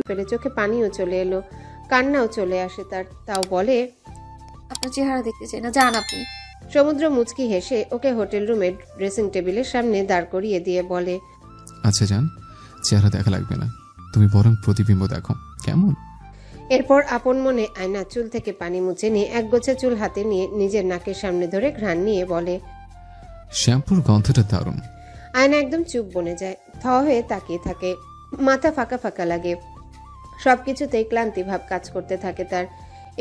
ফেলে চোখে পানিও চলে এলো, কান্নাও চলে আসে তার। তাও বলে, আপনার চেহারা দেখতে চাই না, যান আপনি। সমুদ্র মুচকি হেসে ওকে হোটেল রুমের ড্রেসিং টেবিলের সামনে দাঁড় করিয়ে দিয়ে বলে, আচ্ছা যান, চেহারা দেখা লাগবে না, তুমি বরং প্রতিবিম্ব দেখো কেমন। এরপর আপন মনে আয়না চুল থেকে পানি মুছে নিয়ে একগোছা চুল হাতে নিয়ে নিজের নাকের সামনে ধরে ঘ্রাণ নিয়ে বলে, শ্যাম্পুর গন্ধটা দারুণ। আয়না একদম চুপ বনে যায়, থ হয়ে তাকিয়ে থাকে, মাথা ফাঁকা ফাঁকা লাগে, সবকিছুতেই ক্লান্তি ভাব কাজ করতে থাকে তার।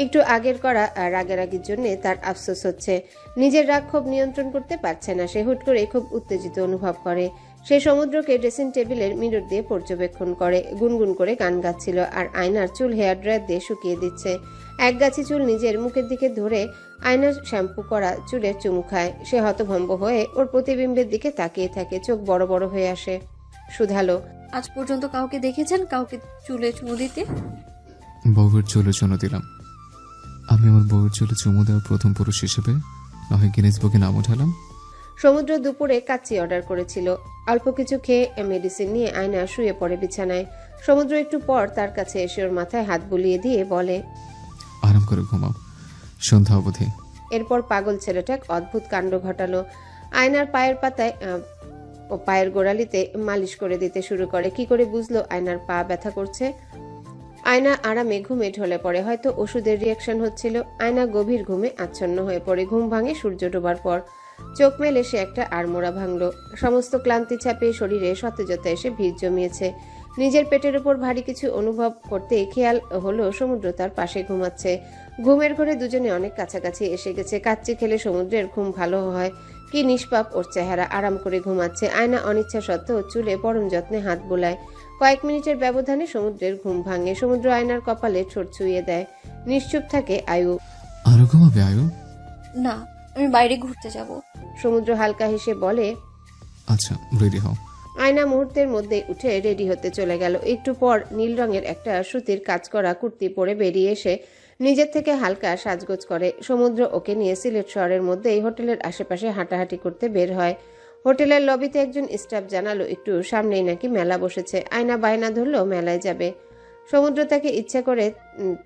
একটু আগের করা রাগের জন্য তার আফসোস হচ্ছে, নিজের রাগ ক্ষোভ নিয়ন্ত্রণ করতে পারছে না সে। হুট করে খুব উত্তেজিত অনুভব করে। সে সমুদ্রকে ড্রেসিং টেবিলের মিরর দিয়ে পর্যবেক্ষণ করে, গুনগুন করে গান গাচ্ছিল আর আয়নার চুল হেয়ার ড্রায়ার দিয়ে শুকিয়ে দিচ্ছে। একগাছি চুল নিজের মুখের দিকে ধরে আয়নার শ্যাম্পু করা চুলের চুমু খায়। সে হতভম্ব হয়ে ওর প্রতিবিম্বের দিকে তাকিয়ে থাকে, চোখ বড় বড় হয়ে আসে। শুধালো, আজ পর্যন্ত কাউকে দেখেছেন কাউকে চুলে চুমু দিতে? বউয়ের চুলে চুমু দিলাম। আমি আমার বউয়ের চুলে চুমু দেওয়ার প্রথম পুরুষ হিসেবে নয় গিনেস বুকে নাম উঠালাম। সমুদ্র দুপুরে কাচ্চি অর্ডার করেছিল। অল্প কিছু খেয়ে মেডিসিন নিয়ে আয়না শুয়ে পড়ে বিছানায়। সমুদ্র একটু পর তার কাছে এসে ওর মাথায় হাত বুলিয়ে দিয়ে বলে, আরাম করে ঘুমাও, সন্ধ্যা অবধি। এরপর পাগল ছেলেটা এক অদ্ভুত কাণ্ড ঘটালো। আয়নার পায়ের পাতায় ও পায়ের গোড়ালিতে মালিশ করে দিতে শুরু করে। কি করে বুঝলো আয়নার পা ব্যথা করছে? আয়না আরামে ঘুমে ঢলে পড়ে, হয়তো ওষুধের রিয়াকশন হচ্ছিল। আয়না গভীর ঘুমে আচ্ছন্ন হয়ে পড়ে। ঘুম ভাঙে সূর্য ডোবার পর। চোখ মেলে সে একটা আড়মোড়া ভাঙলো। সমস্ত ক্লান্তি ছাপিয়ে শরীরে সতেজতা এসে ভিড় জমিয়েছে। নিজের পেটের উপর ভারী কিছু অনুভব করতেই খেয়াল হলো সমুদ্র তার পাশে ঘুমাচ্ছে। ঘুমের ঘরে দুজনে অনেক কাছাকাছি এসে গেছে। কাচ্চি খেলে সমুদ্রের ঘুম ভালো হয়। কি নিষ্পাপ ওর চেহারা, আরাম করে ঘুমাচ্ছে। আয়না অনিচ্ছা সত্ত্বেও চুলে পরম যত্নে হাত বোলায়। কয়েক মিনিটের ব্যবধানে সমুদ্রের ঘুম ভাঙে। সমুদ্র আয়নার কপালে ঠোঁট ছুঁয়ে দেয়। নিশ্চুপ থাকে আয়ু। আরো ঘুমাবে আয়ু? না, আমি বাইরে ঘুরতে যাব। সমুদ্র হালকা হেসে বলে, আচ্ছা রেডি হও। আয়না মুহূর্তের মধ্যে উঠে রেডি হতে চলে গেল। একটু পর নীল রঙের একটা সুতির কাজ করা কুর্তি পরে বেরিয়ে এসে নিজের থেকে হালকা সাজগোজ করে। সমুদ্র ওকে নিয়ে সিলেট শহরের মধ্যেই হোটেলের আশেপাশে হাঁটাহাঁটি করতে বের হয়। হোটেলের লবিতে একজন স্টাফ জানালো একটু সামনেই নাকি মেলা বসেছে। আয়না বায়না ধরলো মেলায় যাবে। সমুদ্র তাকে ইচ্ছা করে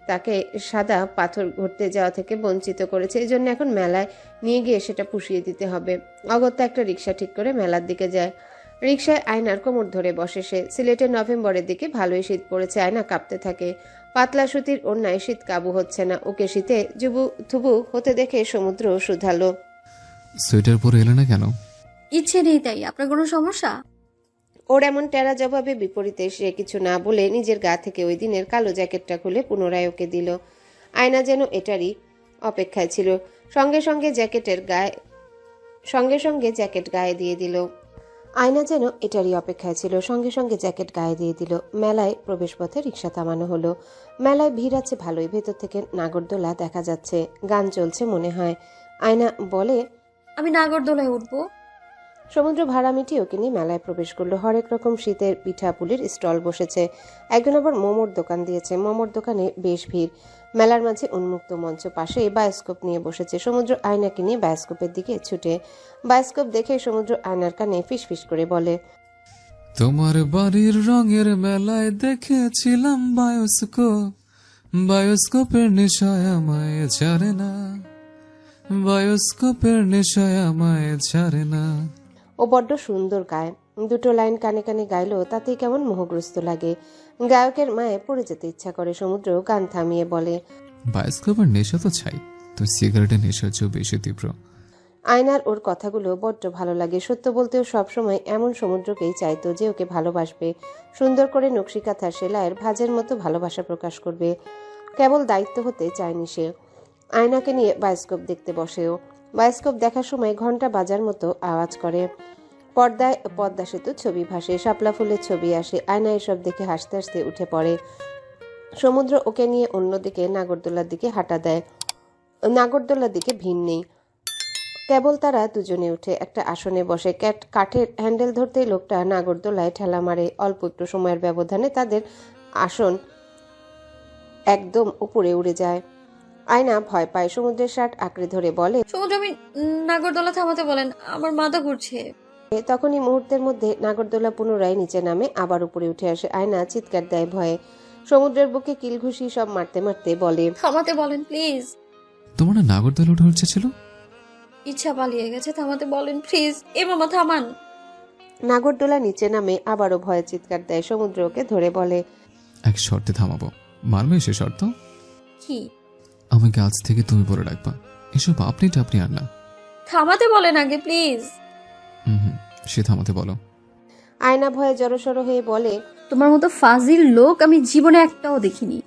তাকে সাদা পাথর ঘুরতে যাওয়া থেকে বঞ্চিত করেছে, এজন্য এখন মেলায় নিয়ে গিয়ে সেটা পুষিয়ে দিতে হবে। অগত্যা একটা রিক্সা ঠিক করে মেলার দিকে যায়। রিক্সায় আয়নার কোমর ধরে বসে সে। সিলেটে নভেম্বরের দিকে ভালোই শীত পড়েছে। আয়না কাঁপতে থাকে। পাতলা সুতির ওড়নায় শীত কাবু হচ্ছে না। ওকে শীতে জুবু থুবু হতে দেখে সমুদ্র শুধালো, সোয়েটার পরে এলে না কেন? ইচ্ছে নেই তাই? আপনার কোনো সমস্যা? ওর এমন টেরা জবাবে বিপরীতে সে কিছু না বলে নিজের গা থেকে ওই দিনের কালো জ্যাকেটটা খুলে পুনরায় ওকে দিল। আয়না যেন এটারই অপেক্ষায় ছিল। সঙ্গে সঙ্গে জ্যাকেট গায়ে দিয়ে দিল। আয়না যেন এটারই অপেক্ষায় ছিল, সঙ্গে সঙ্গে জ্যাকেট গায়ে দিয়ে দিল। মেলায় প্রবেশপথে রিক্সা থামানো হলো। মেলায় ভিড় আছে ভালোই, ভেতর থেকে নাগরদোলা দেখা যাচ্ছে, গান চলছে মনে হয়। আয়না বলে, আমি নাগরদোলায় উঠবো। সমুদ্র ভাড়া মিটিয়ে ওকে নিয়ে মেলায় প্রবেশ করলো। হরেক রকম শীতের পিঠা পুলির স্টল বসেছে। একজন আবার মোমোর দোকান দিয়েছে। মোমোর দোকানে বেশ ভিড়। মেলার মাঝে উন্মুক্ত মঞ্চ, পাশে বায়োস্কোপ নিয়ে বসেছে। সমুদ্র আয়নাকে নিয়ে বায়োস্কোপের দিকে ছুটে। বায়োস্কোপ দেখে সমুদ্র আয়নার কানে ফিসফিস করে বলে, তোমার বাড়ির রঙের মেলায় দেখেছিলাম বায়োস্কোপ, বায়োস্কোপের নেশায় আমায় ছাড়ে না, বায়োস্কোপের নেশায় আমায় ছাড়ে না। ও বড্ড সুন্দর গায়। দুটো লাইন কানে কানে গাইলেও তাতেই কেমন মোহগ্রস্ত লাগে। গায়কের মায়ে পড়ে যেতে ইচ্ছা করে। সমুদ্র গান থামিয়ে বলে, বায়োস্কোপের নেশা তো ছাই, তো সিগারেটের নেশার চেয়েও বেশি তীব্র। আয়নার ওর কথাগুলো বড্ড ভালো লাগে। সত্য বলতেও সবসময় এমন সমুদ্রকেই চাইতো যে ওকে ভালোবাসবে, সুন্দর করে নকশিকাঁথা সেলাইয়ের ভাঁজের মতো ভালোবাসা প্রকাশ করবে। কেবল দায়িত্ব হতে চায়নি সে। আয়নাকে নিয়ে বায়োস্কোপ দেখতে বসেও। বায়োস্কোপ দেখার সময় ঘন্টা বাজার মতো আওয়াজ করে। পর্দায় পদ্মা সেতু ছবি ভাসে, শাপলা ফুলের ছবি আসে। আয়না এসব দেখে হাসতে হাসতে উঠে পড়ে। সমুদ্র ওকে নিয়ে অন্যদিকে নাগরদোলার দিকে হাঁটা দেয়। নাগরদোলার দিকে ভিড় নেই, কেবল তারা দুজনে উঠে একটা আসনে বসে। কাঠের হ্যান্ডেল ধরতেই লোকটা নাগরদোলায় ঠেলা মারে। অল্প একটু সময়ের ব্যবধানে তাদের আসন একদম উপরে উড়ে যায়। আয়না ভয় পায়। সমুদ্রের শার্ট আঁকড়ে ধরে বলে, সমুদ্র, আমি নাগরদোলা থামাতে বলেন, আমার মাথা ঘুরছে। তখনই মুহূর্তের মধ্যে নাগরদোলা পুনরায় নিচে নামে, আবার উপরে উঠে আসে। আয়না চিৎকার দেয় ভয়ে। সমুদ্রের বুকে কিলঘুষি সব মারতে মারতে বলে, থামাতে বলেন প্লিজ। তোমার না নাগরদোলা ওঠার ইচ্ছে ছিল? ইচ্ছা পালিয়ে গেছে, থামাতে বলেন প্লিজ। এ মামা থামান। নাগরদোলা নিচে নামে, আবারও ভয়ে চিৎকার দেয়। সমুদ্র ওকে ধরে বলে, এক শর্তে থামাবো। মানবে সে শর্ত? কি? আমাকে আজ থেকে তুমি বলে রাখবা, এসব আপনি টাপনি আর না। থামাতে বলেন আগে প্লিজ। হুম, সে থামাতে বলো। আয়না ভয়ে জড়সড় হয়ে বলে, তোমার মতো ফাজিল লোক আমি জীবনে একটাও দেখিনি।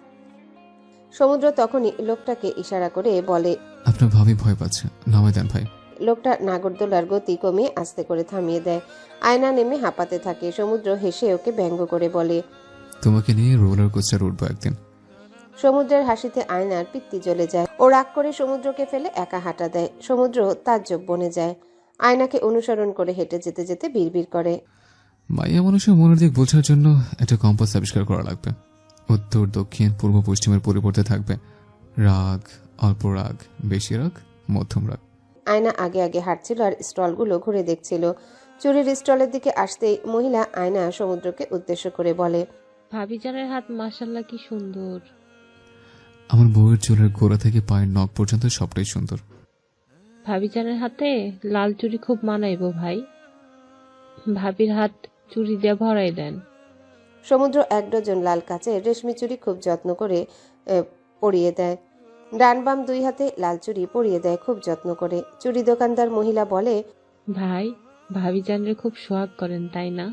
সমুদ্র তখনই লোকটাকে ইশারা করে বলে, আপনার ভাবি ভয় পাচ্ছে, নামাই দেন ভাই। লোকটা নাগরদোলার গতি কমিয়ে আস্তে করে থামিয়ে দেয়। আয়না নেমে হাঁপাতে থাকে। সমুদ্র হেসে ওকে ব্যঙ্গ করে বলে, তোমাকে নিয়ে রোলার কোস্টার উঠবো একদিন। সমুদ্রের হাসিতে আয়নার পিত্তি জ্বলে যায়। ও রাগ করে সমুদ্রকে ফেলে একা হাঁটা দেয়। সমুদ্র তাজ্জব বনে যায়। আয়নাকে অনুসরণ করে হেঁটে যেতে যেতে বিড়বিড় করে, মাইয়া মানুষের মনের দিক বোঝার জন্য একটা কম্পাস আবিষ্কার করা লাগবে। উত্তর, দক্ষিণ, পূর্ব, পশ্চিমের পরিবর্তে থাকবে রাগ, অল্প রাগ, বেশি রাগ, মধ্যম রাগ। আয়না আগে আগে হাঁটছিল আর স্টলগুলো ঘুরে দেখছিল। চুরির স্টলের দিকে আসতেই মহিলা আয়না সমুদ্রকে উদ্দেশ্য করে বলে, ভাবিজানের হাত মাশাআল্লাহ কি সুন্দর। আমার বউয়ের চুলের গোড়া থেকে পায়ের নখ পর্যন্ত সবটাই সুন্দর। ভাবিজানের হাতে লাল চুড়ি খুব মানাইবো ভাই। ভাবির হাত চুড়ি দিয়ে ভরাই দেন। সমুদ্র 1 ডজন লাল কাচের রেশমি চুড়ি খুব যত্ন করে পরিয়ে দেয়। ডান বাম 2 হাতে লাল চুড়ি পরিয়ে দেয় খুব যত্ন করে। চুড়ি দোকানদার মহিলা বলে, ভাই, ভাবিজানের খুব সোহাগ করেন তাই না?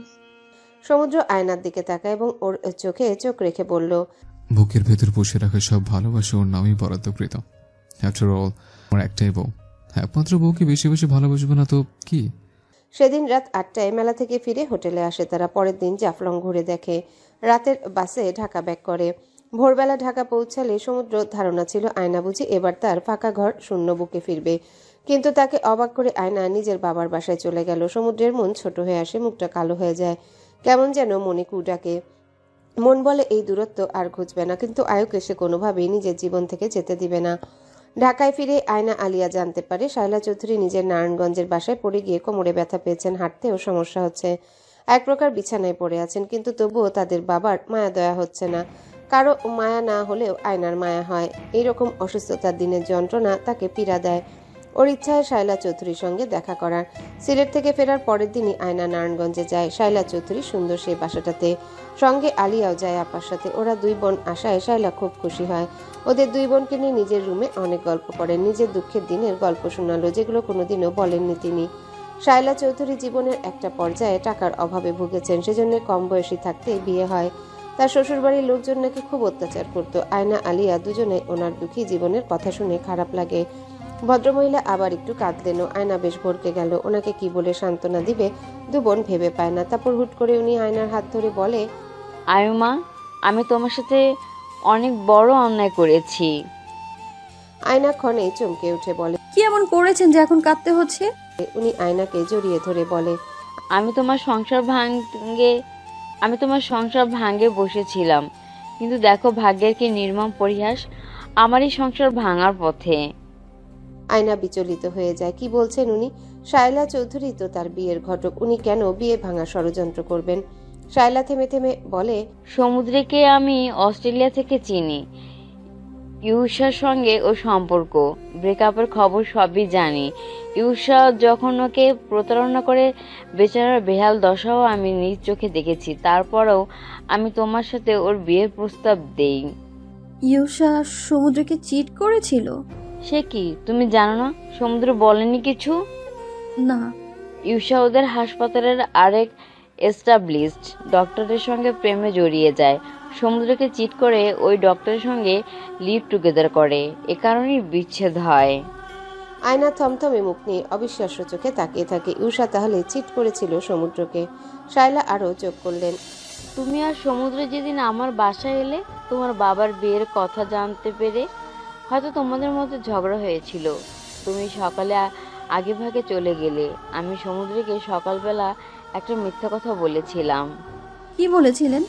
সমুদ্র আয়নার দিকে তাকায় এবং ওর চোখে চোখ রেখে বলল, বুকের ভেতর পুষে রাখা সব ভালোবাসা ওর নামেই বরাদ্দকৃত। আফটার অল আমার একটাই বউ, একমাত্র বউকে বেশি বেশি ভালোবাসবো না তো কি? সেদিন রাত 8টায় মেলা থেকে ফিরে হোটেলে আসে তারা। পরের দিন জাফলং ঘুরে দেখে। রাতের বাসে ঢাকা ব্যাক করে। ভোরবেলা ঢাকা পৌঁছালে সমুদ্র ধারণা ছিল আয়না বুঝি এবার তার ফাঁকা ঘর শূন্য বুকে ফিরবে। কিন্তু তাকে অবাক করে আয়না নিজের বাবার বাসায় চলে গেল। সমুদ্রের মন ছোট হয়ে আসে, মুখটা কালো হয়ে যায়। কেমন যেন মনে কুডাকে। মন বলে এই দূরত্ব আর ঘুচবে না, কিন্তু আয়ুকে সে কোনোভাবেই নিজের জীবন থেকে যেতে দিবে না। ঢাকায় ফিরে আয়না আলিয়া জানতে পারে শায়লা চৌধুরী নিজের নারায়ণগঞ্জের বাসায় পড়ে গিয়ে কোমরে ব্যথা পেয়েছেন, হাঁটতেও সমস্যা হচ্ছে। এক প্রকার বিছানায় পড়ে আছেন, কিন্তু তবুও তাদের বাবার মায়া দয়া হচ্ছে না। কারো মায়া না হলেও আয়নার মায়া হয়। এইরকম অসুস্থতার দিনের যন্ত্রণা তাকে পীড়া দেয়। ওর ইচ্ছায় শায়লা চৌধুরীর সঙ্গে দেখা করার। সিলেট থেকে ফেরার পরের দিনই আয়না নারায়ণগঞ্জে যায়। শায়লা চৌধুরী সুন্দর সেই বাসাটাতে। সঙ্গে আলিয়াও যায় আপার সাথে। ওরা 2 বোন আসায় শায়লা খুব খুশি হয়। ওদের 2 বোনকে নিয়ে নিজের রুমে অনেক গল্প করেন। নিজের দুঃখের দিনের গল্প শোনালো, যেগুলো কোনোদিনও বলেননি তিনি। শায়লা চৌধুরী জীবনের একটা পর্যায়ে টাকার অভাবে ভুগেছেন, সেজন্য কম বয়সী থাকতেই বিয়ে হয়। তার শ্বশুরবাড়ির লোকজন নাকি খুব অত্যাচার করত। আয়না আলিয়া দুজনে ওনার দুঃখী জীবনের কথা শুনে খারাপ লাগে। ভদ্রমহিলা আবার একটু কাঁদলেন। আয়না বেশ ভরকে গেল। ওনাকে কি বলে সান্ত্বনা দিবে 2 বোন ভেবে পায় না। তারপর হুট করে উনি আয়নার হাত ধরে বলে, আয়ুমা, আমি তোমার সাথে অনেক বড় অন্যায় করেছি। আয়না ক্ষণেই চমকে উঠে বলে, কি এমন করেছেন যে এখন কাঁদতে হচ্ছে? উনি আয়নাকে জড়িয়ে ধরে বলে, আমি তোমার সংসার ভাঙে বসেছিলাম, কিন্তু দেখো ভাগ্যের কি নির্মম পরিহাস, আমারই সংসার ভাঙার পথে। আয়না বিচলিত হয়ে যায়। কি বলছেন উনি? শায়লা চৌধুরী তো তার বিয়ের ঘটক, উনি কেন বিয়ে ভাঙা ষড়যন্ত্র করবেন? শায়লা থেমে থেমে বলে, সমুদ্রকে আমি অস্ট্রেলিয়া থেকে চিনি। ইউষার সঙ্গে ও সম্পর্ক, ব্রেকআপের খবর সবই জানি। ইউষা যখন ওকে প্রতারণা করে, বেচারার বেহাল দশাও আমি নিজ চোখে দেখেছি। তারপরেও আমি তোমার সাথে ওর বিয়ের প্রস্তাব দেই। ইউষা সমুদ্রকে চিট করেছিল? সে কি তুমি জানো না? সমুদ্র বলেনি কিছু? না। ইউষা ওদের হাসপাতালের আরেক এস্টাবলিশড ডক্টরের সঙ্গে প্রেমে জড়িয়ে যায়। সমুদ্রকে চিট করে ওই ডক্টরের সঙ্গে লিভ টুগেদার করে। এ কারণেই বিচ্ছেদ হয়। আয়না থমথমে মুখ নিয়ে অবিশ্বাস্য চোখে তাকিয়ে থাকে। ইউষা তাহলে চিট করেছিল সমুদ্রকে? শায়লা আরও যোগ করলেন, তুমি আর সমুদ্র যেদিন আমার বাসায় এলে তোমার বাবার বিয়ের কথা জানতে পেরে, হয়তো তোমাদের মধ্যে ঝগড়া হয়েছিল। তুমি সকালে আগে ভাগে চলে গেলে। আমি সমুদ্রকে সকালবেলা একটা মিথ্যা কথা বলেছিলাম। কি বলেছিলেন?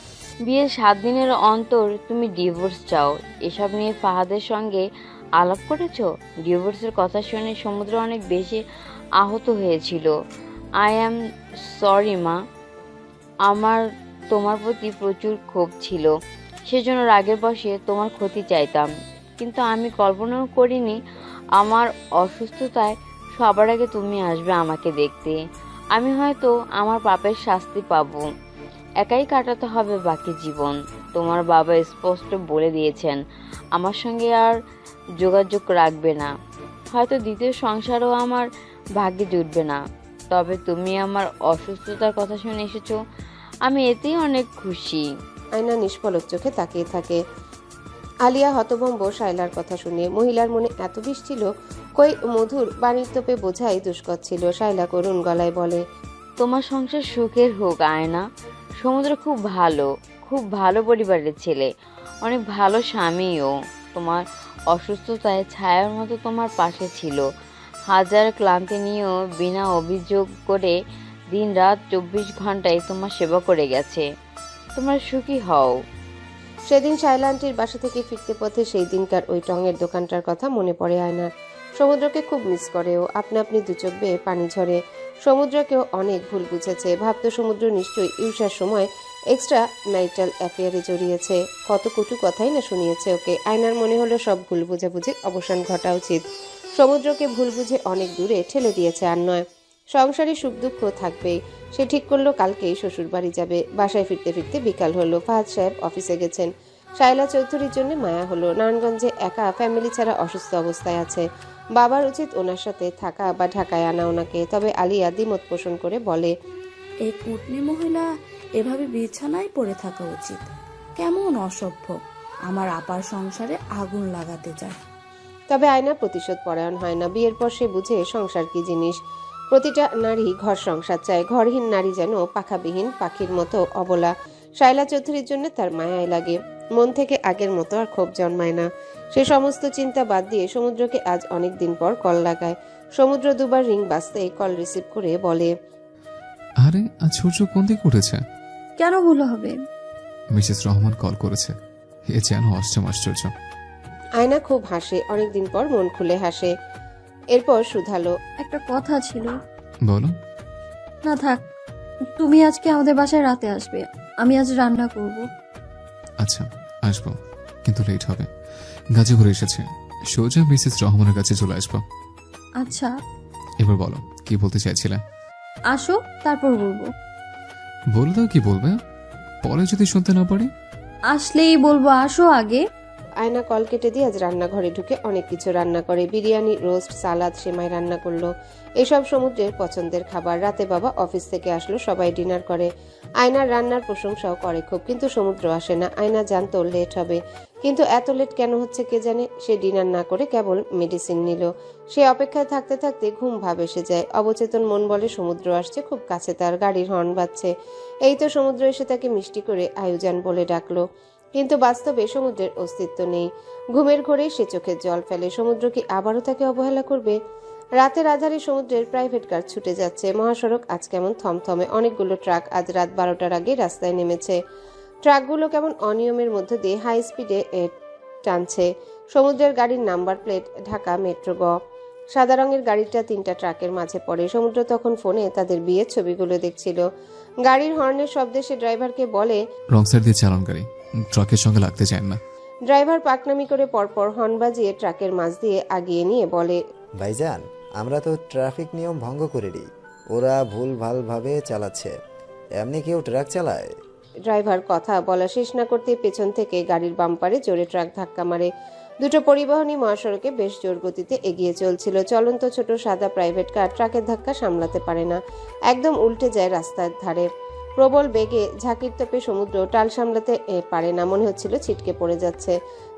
বিয়ের 7 দিনের অন্তর তুমি ডিভোর্স চাও, এসব নিয়ে ফাহাদের সঙ্গে আলাপ করেছো। ডিভোর্সের কথা শুনে সমুদ্র অনেক বেশি আহত হয়েছিল। আই অ্যাম সরি মা, আমার তোমার প্রতি প্রচুর ক্ষোভ ছিল, সেজন্য রাগের বশে তোমার ক্ষতি চাইতাম। কিন্তু আমি কল্পনাও করিনি আমার অসুস্থতায় সবার আগে তুমি আসবে আমাকে দেখতে। আমি হয়তো আমার পাপের শাস্তি পাবো, একাই কাটাতে হবে বাকি জীবন। তোমার বাবা স্পষ্ট বলে দিয়েছেন আমার সঙ্গে আর যোগাযোগ রাখবে না। হয়তো দ্বিতীয় সংসারও আমার ভাগ্যে জুটবে না। তবে তুমি আমার অসুস্থতার কথা শুনে এসেছো, আমি এতেই অনেক খুশি। আয়না নিষ্পলক চোখে তাকিয়ে থাকে। আলিয়া হতভম্ব শায়লার কথা শুনে। মহিলার মনে এত বিষ ছিল, কই মধুর বাণীর তোপে বোঝাই দুষ্কর ছিল। শায়লা করুণ গলায় বলে, তোমার সংসার সুখের হোক আয়না। সমুদ্র খুব ভালো পরিবারের ছেলে, অনেক ভালো স্বামীও। তোমার অসুস্থতায় ছায়ার মতো তোমার পাশে ছিল। হাজার ক্লান্তি নিয়েও বিনা অভিযোগ করে দিন রাত 24 ঘন্টায় তোমার সেবা করে গেছে। তোমরা সুখী হও। সেদিন শায়লা আন্টির বাসা থেকে ফিরতে পথে সেই দিনকার ওই টঙের দোকানটার কথা মনে পড়ে আয়নার। সমুদ্রকে খুব মিস করে ও আপনা আপনি দুচোখ বেয়ে পানি ঝরে। সমুদ্রকেও অনেক ভুল বুঝেছে। ভাবতো সমুদ্র নিশ্চয়ই ইউসার সময় এক্সট্রা ম্যারিটাল অ্যাফেয়ারে জড়িয়েছে। কত কটু কথাই না শুনিয়েছে ওকে। আয়নার মনে হলো সব ভুল বোঝাবুঝির অবসান ঘটা উচিত। সমুদ্রকে ভুল বুঝে অনেক দূরে ঠেলে দিয়েছে, আর নয়। সংসারে সুখ দুঃখ থাকবেই। সে ঠিক করলো কালকেই শ্বশুর বাড়ি যাবে। বাসায় ফিরতে ফিরতে বিকাল হলো। ফাহাদ সাহেব অফিসে গেছেন। শায়লা চৌধুরীর জন্য মায়া হলো। নারায়ণগঞ্জে একা ফ্যামিলি ছাড়া অসুস্থ অবস্থায় আছে। বাবার উচিত ওনার সাথে থাকা বা ঢাকায় আনা ওনাকে। তবে আলিয়া দ্বিমত পোষণ করে বলে, এই কুটনি মহিলা এভাবে বিছানায় পড়ে থাকা উচিত। কেমন অসভ্য, আমার আপার সংসারে আগুন লাগাতে চায়। তবে আয়না প্রতিশোধ পরায়ণ হয় না। বিয়ের পর সে বুঝে সংসার কি জিনিস। প্রতিটা নারী ঘর সংসার চায়। ঘরহীন নারী যেন পাখাবিহীন পাখির মতো অবলা। শায়লা চৌধুরীর জন্য তার মায়াই লাগে। মন থেকে আগের মতো আর ক্ষোভ জন্মায় না। সে সমস্ত চিন্তা বাদ দিয়ে সমুদ্রকে আজ অনেক দিন পর কল লাগায়। সমুদ্র দুবার রিং বাজতে কল রিসিভ করে বলে, আরে আজ সূর্য কোন দিকে উঠেছে? কেন ভুল হবে? মিসেস রহমান কল করেছে। এ যেন অষ্টম আশ্চর্য। আয়না খুব হাসে, অনেকদিন পর মন খুলে হাসে। এরপর শুধালো, একটা কথা ছিল। বলো। না থাক, তুমি আজকে আমাদের বাসায় রাতে আসবে। আমি আজ রান্না করব। আচ্ছা আসবো, কিন্তু লেট হবে। গাজীপুর এসেছে, সোজা মিসেস রহমানের কাছে চলে আসবো। আচ্ছা এবার বলো কি বলতে চাইছিলে? আসো, তারপর বলবো। বলে দাও কি বলবে, পরে যদি শুনতে না পারি। আসলেই বলবো, আসো আগে। আয়না কল কেটে দিয়ে আজ রান্নাঘরে ঢুকে অনেক কিছু রান্না করে। বিরিয়ানি, রোস্ট, সালাদ, সেমাই রান্না করলো। এসব সমুদ্রের পছন্দের খাবার। রাতে বাবা অফিস থেকে আসলো, সবাই ডিনার করে। আয়নার রান্নার প্রশংসাও করে খুব, কিন্তু সমুদ্র আসে না। আয়না জানতো লেট হবে, কিন্তু এত লেট কেন হচ্ছে কে জানে। সে ডিনার না করে কেবল মেডিসিন নিল। সে অপেক্ষায় থাকতে থাকতে ঘুম ভাব এসে যায়। অবচেতন মন বলে সমুদ্র আসছে খুব কাছে, তার গাড়ির হর্ন বাজছে। এই তো সমুদ্র এসে তাকে মিষ্টি করে আয়ুজান বলে ডাকলো। কিন্তু বাস্তবে সমুদ্রের অস্তিত্ব নেই। ঘুমের ঘোরেই সে চোখের জল ফেলে। সমুদ্র কি আবারও তাকে অবহেলা করবে? রাতের আধারে সমুদ্রের প্রাইভেট কার ছুটে যাচ্ছে। মহাসড়ক আজ কেমন থমথমে। অনেকগুলো ট্রাক আজ রাত 12টার আগে রাস্তায় নেমেছে। ট্রাকগুলো কেমন অনিয়মের মধ্যে দিয়ে হাই স্পিডে টানছে। সমুদ্রের গাড়ির নাম্বার প্লেট ঢাকা মেট্রো গ। সাদা রঙের গাড়িটা 3টা ট্রাকের মাঝে পড়ে। সমুদ্র তখন ফোনে তাদের বিয়ের ছবিগুলো দেখছিল। গাড়ির হর্নের শব্দে সে ড্রাইভারকে বলে, রং সাইড দিয়ে চালান গাড়ি, ট্রাকের সঙ্গে লাগতে চান না। ড্রাইভার পাকনামি করে পরপর হর্ন বাজিয়ে ট্রাকের মাঝ দিয়ে আগিয়ে নিয়ে বলে, ভাইজান, আমরা তো ট্রাফিক নিয়ম ভঙ্গ করিনি, ওরা ভুল ভালভাবে চালাচ্ছে। এমনি কেউ ট্রাক চালায়? ড্রাইভার কথা বলা শেষ না করতে পেছন থেকে গাড়ির বাম্পারে জোরে ট্রাক ধাক্কা মারে। দুটো পরিবহনই মহাসড়কে বেশ জোর গতিতে এগিয়ে চলছিল। চলন্ত ছোট সাদা প্রাইভেট কার ট্রাকের ধাক্কা সামলাতে পারে না, একদম উল্টে যায় রাস্তার ধারে। প্রবল বেগে ঝাঁকির তোপে সমুদ্র টাল সামলাতে পারে না, মনে হচ্ছিল ছিটকে পড়ে যাচ্ছে।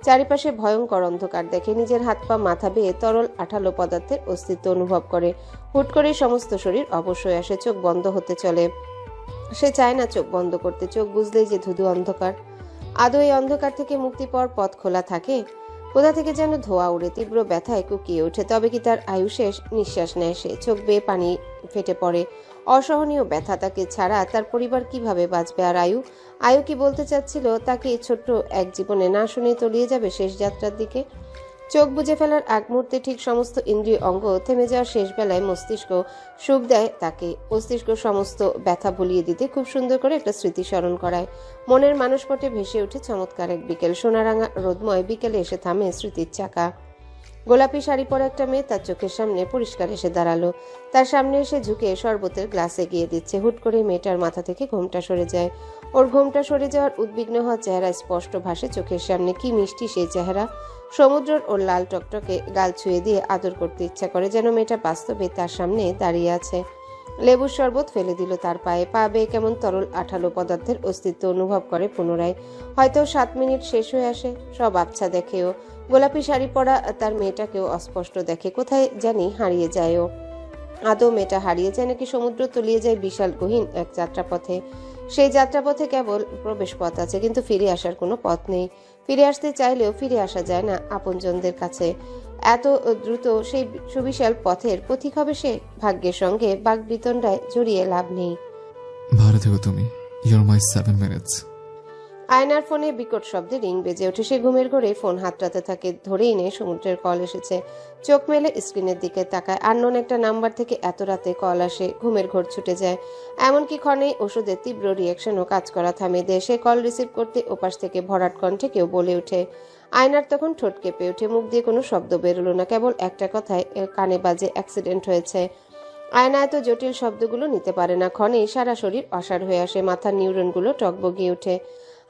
চারিপাশে ভয়ঙ্কর অন্ধকার দেখে নিজের হাত পা মাথা বেয়ে তরল আঠালো পদার্থের অস্তিত্ব অনুভব করে। হুট করে সমস্ত শরীর অবশ্যই আসে, চোখ বন্ধ হতে চলে। সে চায় না চোখ বন্ধ করতে, চোখ বুঝলেই যে ধুধু অন্ধকার। আদৌ এই অন্ধকার থেকে মুক্তি পাওয়ার পথ খোলা থাকে? কোথা থেকে যেন ধোয়া উড়ে, তীব্র ব্যথায় কুকিয়ে ওঠে। তবে কি তার আয়ু শেষ? নিঃশ্বাস নেয় সে, চোখ বেয়ে পানি ফেটে পড়ে। অসহনীয় ব্যথা, তাকে ছাড়া তার পরিবার কিভাবে বাঁচবে? আর আয়ু কি বলতে চাচ্ছিল? তাকে ছোট্ট এক জীবনে না শুনে তলিয়ে যাবে শেষ যাত্রার দিকে। চোখ বুজে ফেলার আগ মুহূর্তে ঠিক সমস্ত ইন্দ্রিয় অঙ্গ থেমে যাওয়ার শেষ বেলায় মস্তিষ্ক সুখ দেয় তাকে। মস্তিষ্ক সমস্ত ব্যথা ভুলিয়ে দিতে খুব সুন্দর করে একটা স্মৃতি স্মরণ করায়। মনের মানসপটে ভেসে ওঠে চমৎকার এক বিকেল। সোনারাঙা রোদময় বিকেলে এসে থামে স্মৃতির চাকা। গোলাপি শাড়ি পরা একটা মেয়ে তার চোখের সামনে পরিষ্কার এসে দাঁড়ালো। তার সামনে এসে ঝুঁকে শরবতের গ্লাস এগিয়ে দিচ্ছে। হুট করে মেয়েটার মাথা থেকে ঘোমটা সরে যায়। ওর ঘোমটা সরে যাওয়ার উদ্বিগ্ন হওয়া চেহারা স্পষ্ট ভাসে চোখের সামনে। কি মিষ্টি সেই চেহারা। সমুদ্রের ওর লাল টকটকে গাল ছুঁয়ে দিয়ে আদর করতে ইচ্ছা করে, যেন মেয়েটা বাস্তবে তার সামনে দাঁড়িয়ে আছে। লেবুর শরবত ফেলে দিল তার পায়ে। পা বেয়ে কেমন তরল আঠালো পদার্থের অস্তিত্ব অনুভব করে পুনরায়। হয়তো 7 মিনিট শেষ হয়ে আসে। সব আবছা দেখেও। গোলাপি শাড়ি পরা তার মেয়েটাকেও অস্পষ্ট দেখে। কোথায় জানি হারিয়ে যায় ও। আদৌ মেয়েটা হারিয়ে যায় নাকি সমুদ্র তলিয়ে যায় বিশাল গহীন এক যাত্রাপথে। সেই যাত্রাপথে কেবল প্রবেশ পথ আছে, কিন্তু ফিরে আসার কোনো পথ নেই। ফিরে আসতে চাইলেও ফিরে আসা যায় না আপনজনদের কাছে। এত দ্রুত সেই সুবিশাল পথের পথিক হবে সে? ভাগ্যের সঙ্গে বাগবিতণ্ডায় জড়িয়ে লাভ নেই। ভালো থেকো তুমি। Your my 7 minutes. আয়নার ফোনে বিকট শব্দে রিং বেজে ওঠে। সে ঘুমের ঘরে ফোন হাতড়াতে থাকে। ধরেই নেই সমুদ্রের কল এসেছে। চোখ মেলে স্ক্রিনের দিকে তাকায়। আননোন একটা নাম্বার থেকে এত রাতে কল আসে। ঘুমের ঘোর ছুটে যায়। এমনকি ক্ষণেই ওষুধের তীব্র রিয়াকশনও কাজ করা থামিয়ে দেয়। সে কল রিসিভ করতে ওপাশ থেকে ভরাট কণ্ঠে কেউ বলে ওঠে। আয়নার তখন ঠোঁট কেঁপে ওঠে। মুখ দিয়ে কোনো শব্দ বেরোলো না, কেবল একটা কথায় কানে বাজে, অ্যাক্সিডেন্ট হয়েছে। আয়না এত জটিল শব্দগুলো নিতে পারে না। ক্ষণেই সারা শরীর অসাড় হয়ে আসে। মাথার নিউরনগুলো টগবগিয়ে ওঠে।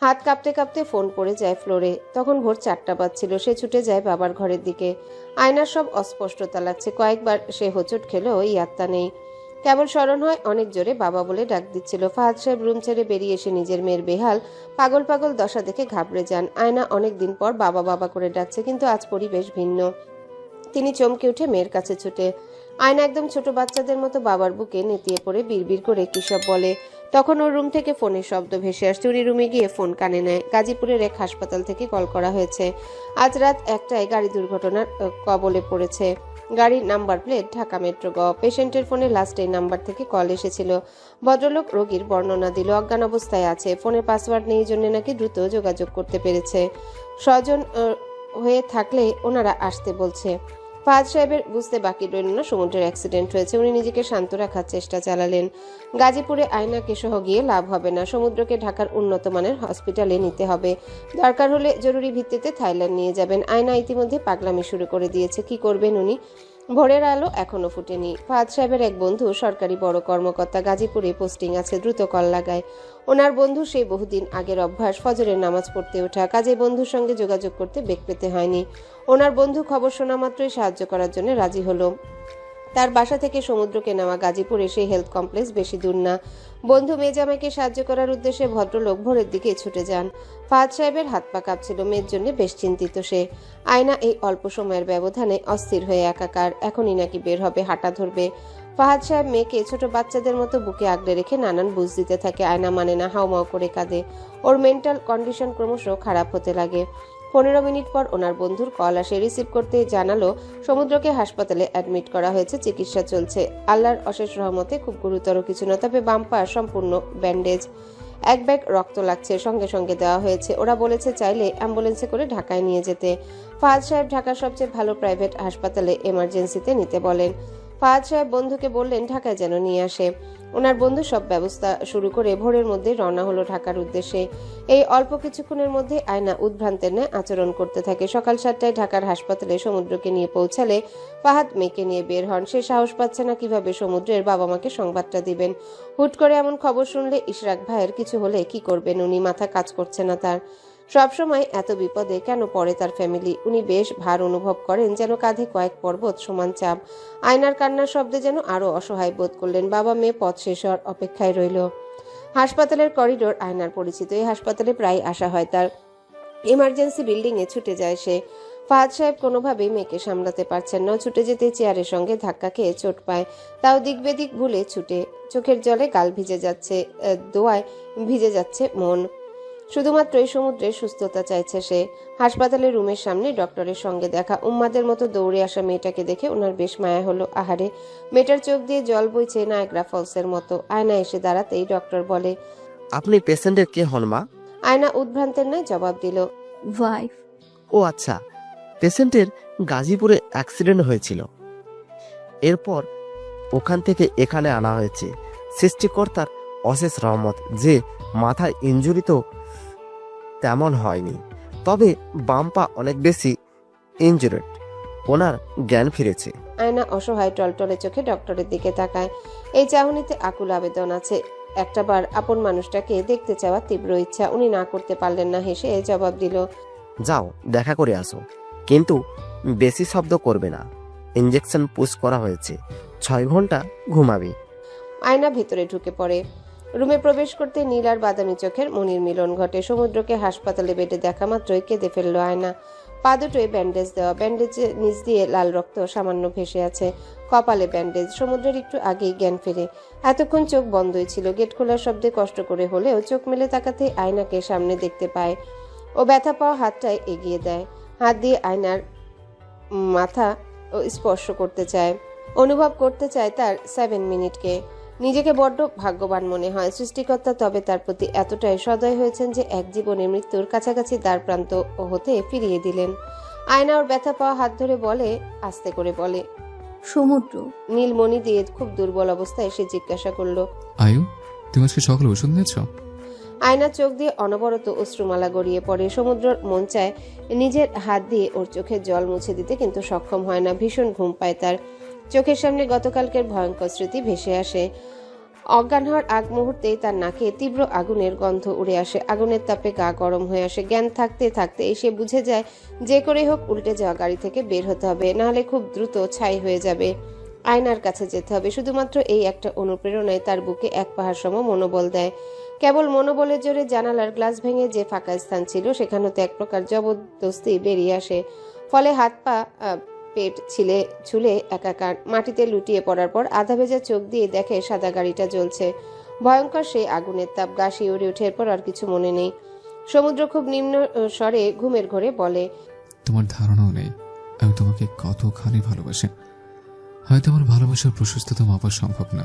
হাত কাঁপতে কাঁপতে ফোন পড়ে যায় ফ্লোরে। তখন ভোর 4টা বাজছিল। সে ছুটে যায় বাবার ঘরের দিকে। আয়নার সব অস্পষ্টতা লাগছে। কয়েকবার সে হোঁচট খেলো, ওই আত্মা নেই। কেবল স্মরণ হয় অনেক জোরে বাবা বলে ডাক দিচ্ছিল। ফাহাদ সাহেব রুম ছেড়ে বেরিয়ে এসে নিজের মেয়ের বেহাল পাগল পাগল দশা দেখে ঘাবড়ে যান। আয়না অনেক দিন পর বাবা বাবা করে ডাকছে, কিন্তু আজ পরিবেশ ভিন্ন। তিনি চমকে উঠে মেয়ের কাছে ছুটে। আয়না একদম ছোট বাচ্চাদের মতো বাবার বুকে নেতিয়ে পড়ে বিড়বিড় করে কিসব বলে। তখন ওর রুম থেকে ফোনের শব্দ ভেসে আসছে। উনি রুমে গিয়ে ফোন কানে নেয়। গাজীপুরের এক হাসপাতাল থেকে কল করা হয়েছে। আজ রাত 1টায় গাড়ি দুর্ঘটনার কবলে পড়েছে। গাড়ির নাম্বার প্লেট ঢাকা মেট্রো গ। পেশেন্টের ফোনে লাস্ট এই নাম্বার থেকে কল এসেছিল। ভদ্রলোক রোগীর বর্ণনা দিল। অজ্ঞান অবস্থায় আছে। ফোনে পাসওয়ার্ড নেই জন্য নাকি দ্রুত যোগাযোগ করতে পেরেছে। স্বজন হয়ে থাকলে ওনারা আসতে বলছে। ফাহাদ সাহেবের বুঝতে বাকি রইল না সমুদ্রের অ্যাক্সিডেন্ট হয়েছে। উনি নিজেকে শান্ত রাখার চেষ্টা চালালেন। গাজীপুরে আয়নাকে সহ গিয়ে লাভ হবে না। সমুদ্রকে ঢাকার উন্নত মানের হসপিটালে নিতে হবে। দরকার হলে জরুরি ভিত্তিতে থাইল্যান্ড নিয়ে যাবেন। আয়না ইতিমধ্যে পাগলামি শুরু করে দিয়েছে। কি করবেন উনি? ভোরের আলো এখনো ফুটেনি। ফাহাদ সাহেবের এক বন্ধু সরকারি বড় কর্মকর্তা, গাজীপুরে পোস্টিং আছে। দ্রুত কল লাগায়। ওনার বন্ধু সেই বহুদিন আগের অভ্যাস ফজরের নামাজ পড়তে ওঠা। কাজে বন্ধুর সঙ্গে যোগাযোগ করতে বেগ পেতে হয়নি। ওনার বন্ধু খবর শোনা মাত্রই সাহায্য করার জন্য রাজি হলো। তার বাসা থেকে সমুদ্রকে নেওয়া গাজীপুরে সেই হেলথ কমপ্লেক্স বেশি দূর না। বন্ধু মেজামাইকে সাহায্য করার উদ্দেশ্যে ভদ্রলোক ভোরের দিকে ছুটে যান। ফাহাদ সাহেবের হাত পা কাঁপছিল। মেয়ের জন্য বেশ চিন্তিত সে। আয়না এই অল্প সময়ের ব্যবধানে অস্থির হয়ে একাকার। এখনই নাকি বের হবে, হাঁটা ধরবে। ফাহাদ সাহেব মেয়েকে ছোট বাচ্চাদের মতো বুকে আগলে রেখে নানান বুঝ দিতে থাকে। আয়না মানে না, হাউমাউ করে কাঁদে। ওর মেন্টাল কন্ডিশন ক্রমশ খারাপ হতে লাগে। 15 মিনিট পর ওনার বন্ধুর কল আসে। রিসিভ করতে জানালো সমুদ্রকে হাসপাতালে অ্যাডমিট করা হয়েছে, চিকিৎসা চলছে। আল্লাহর অশেষ রহমতে খুব গুরুতর কিছু না, তবে বাম পা সম্পূর্ণ ব্যান্ডেজ। এক ব্যাগ রক্ত লাগছে, সঙ্গে সঙ্গে দেওয়া হয়েছে। ওরা বলেছে চাইলে অ্যাম্বুলেন্সে করে ঢাকায় নিয়ে যেতে। ফাহাদ সাহেব ঢাকার সবচেয়ে ভালো প্রাইভেট হাসপাতালে এমার্জেন্সিতে নিতে বলেন। ফাহাদ সাহেব বন্ধুকে বললেন ঢাকায় যেন নিয়ে আসে। ওনার বন্ধু সব ব্যবস্থা শুরু করে ভোরের মধ্যে রওনা হলো ঢাকার উদ্দেশ্যে। এই অল্প কিছুক্ষণের মধ্যে আয়না উদ্ভ্রান্তের ন্যায় আচরণ করতে থাকে। সকাল 7টায় ঢাকার হাসপাতালে সমুদ্রকে নিয়ে পৌঁছালে ফাহাদ মেয়েকে নিয়ে বের হন। সে সাহস পাচ্ছে না কিভাবে সমুদ্রের বাবা মাকে সংবাদটা দিবেন। হুট করে এমন খবর শুনলে ইশরাক ভাইয়ের কিছু হলে কি করবেন উনি? মাথা কাজ করছে না তার। সবসময় এত বিপদে কেন পড়ে তার ফ্যামিলি? উনি বেশ ভার অনুভব করেন, যেন কাঁধে কয়েক পর্বত সমান চাপ। আয়নার কান্নার শব্দে যেন আরো অসহায় বোধ করলেন। বাবা মেয়ে পথ শেষ হওয়ার অপেক্ষায় রইল। হাসপাতালের করিডোর আয়নার পরিচিত। এই হাসপাতালে প্রায় আসা হয় তার। ইমার্জেন্সি বিল্ডিং এ ছুটে যায় সে। ফাহাদ সাহেব কোনোভাবেই মেয়েকে সামলাতে পারছেন না। ছুটে যেতে চেয়ারের সঙ্গে ধাক্কা খেয়ে চোট পায়। তাও দিক বেদিক ভুলে ছুটে। চোখের জলে গাল ভিজে যাচ্ছে, দোয়ায় ভিজে যাচ্ছে মন। শুধুমাত্রই সমুদ্রের সুস্থতা চাইছে সে। হাসপাতালের রুমের সামনে ডক্টরের সঙ্গে দেখা। উম্মাদের মতো দৌড়ে আসা মেয়েটাকে দেখে ওনার বেশ মায়া হলো। আহারে, মেয়েটার চোখ দিয়ে জল বইছে নায়াগ্রা ফলসের মতো। আয়না এসে দাঁড়াতেই ডক্টর বলে, আপনি পেশেন্টের কে হন মা? আয়না উদ্ভ্রান্তের ন্যায় জবাব দিল, ওয়াইফ। ও আচ্ছা, পেশেন্টের গাজীপুরে অ্যাক্সিডেন্ট হয়েছিল, এরপর ওখান থেকে এখানে আনা হয়েছে। সৃষ্টিকর্তার অশেষ রহমত যে মাথায় ইনজুরি তো তেমন হয়নি, তবে বাম পা অনেক বেশি ইনজুরিড। ওনার জ্ঞান ফিরেছে। আয়না অসহায় টলটলে চোখে ডক্টরের দিকে তাকায়। এই চাহনিতে আকুল আবেদন আছে, একটাবার আপন মানুষটাকে দেখতে চাওয়ার তীব্র ইচ্ছা। উনি না করতে পারলেন না, হেসে জবাব দিল, যাও দেখা করে আসো, কিন্তু বেশি শব্দ করবে না। ইঞ্জেকশন পুশ করা হয়েছে, 6 ঘন্টা ঘুমাবে। আয়না ভিতরে ঢুকে পড়ে। রুমে প্রবেশ করতে নীল আর বাদামি চোখের মনির মিলন ঘটে। সমুদ্রকে হাসপাতালে বেডে দেখা মাত্রই কেঁদে ফেলল আয়না। পা দুটোয় ব্যান্ডেজ দেওয়া, ব্যান্ডেজে নিচ দিয়ে লাল রক্ত সামান্য ভেসে আছে, কপালে ব্যান্ডেজ। সমুদ্রের একটু আগেই জ্ঞান ফেরে। এতক্ষণ চোখ বন্ধই ছিল। গেট খোলার শব্দে কষ্ট করে হলেও চোখ মেলে তাকাতে আয়নাকে সামনে দেখতে পায়। ও ব্যথা পাওয়া হাতটায় এগিয়ে দেয়, হাত দিয়ে আয়নার মাথা স্পর্শ করতে চায়, অনুভব করতে চায় তার 7 মিনিটকে। নিজেকে বড্ড ভাগ্যবান মনে হয়। সৃষ্টিকর্তা তবে তার প্রতি এতটাই সদয় হয়েছেন যে এক জীবনে মৃত্যুর কাছাকাছি দ্বার প্রান্ত হতে ফিরিয়ে দিলেন। আয়না ওর ব্যথা পাওয়া হাত ধরে বলে, আস্তে করে বলে, সমুদ্র। নীলমণি দিয়ে খুব দুর্বল অবস্থায় এসে জিজ্ঞাসা করলো, আয়ু, তুমি আজকে সকালে ওষুধ নিয়েছ? আয়না চোখ দিয়ে অনবরত অশ্রুমালা গড়িয়ে পড়ে। সমুদ্রর মন চায় নিজের হাত দিয়ে ওর চোখের জল মুছে দিতে, কিন্তু সক্ষম হয় না। ভীষণ ঘুম পায় তার। চোখের সামনে গতকালকের ভয়ঙ্কর স্মৃতি ভেসে আসে। অজ্ঞান হওয়ার আগ মুহূর্তেই তার নাকে তীব্র আগুনের গন্ধ উড়ে আসে। আগুনের তাপে গা গরম হয়ে আসে। জ্ঞান থাকতে থাকতে এসে বুঝে যায় যে করে হোক উল্টে যাওয়া গাড়ি থেকে বের হতে হবে, নাহলে খুব দ্রুত ছাই হয়ে যাবে। আয়নার কাছে যেতে হবে। শুধুমাত্র এই একটা অনুপ্রেরণায় তার বুকে এক পাহাড় সম মনোবল দেয়। কেবল মনোবলের জোরে জানালার গ্লাস ভেঙে যে ফাঁকা স্থান ছিল সেখানে তো এক প্রকার জবরদস্তি বেরিয়ে আসে। ফলে হাত পা পেট ছুলে একাকার। মাটিতে লুটিয়ে পড়ার পর আধা ভেজা চোখ দিয়ে দেখে সাদা গাড়িটা জ্বলছে। ভয়ঙ্কর সেই আগুনের তাপ, গা শিউরে ওঠে। এরপর আর কিছু মনে নেই। সমুদ্র খুব নিম্ন স্বরে ঘুমের ঘোরে বলে, তোমার ধারণাও নেই আমি তোমাকে কতখানি ভালোবাসি। হয়তো আমার ভালোবাসার প্রশস্ততা মাপা সম্ভব না।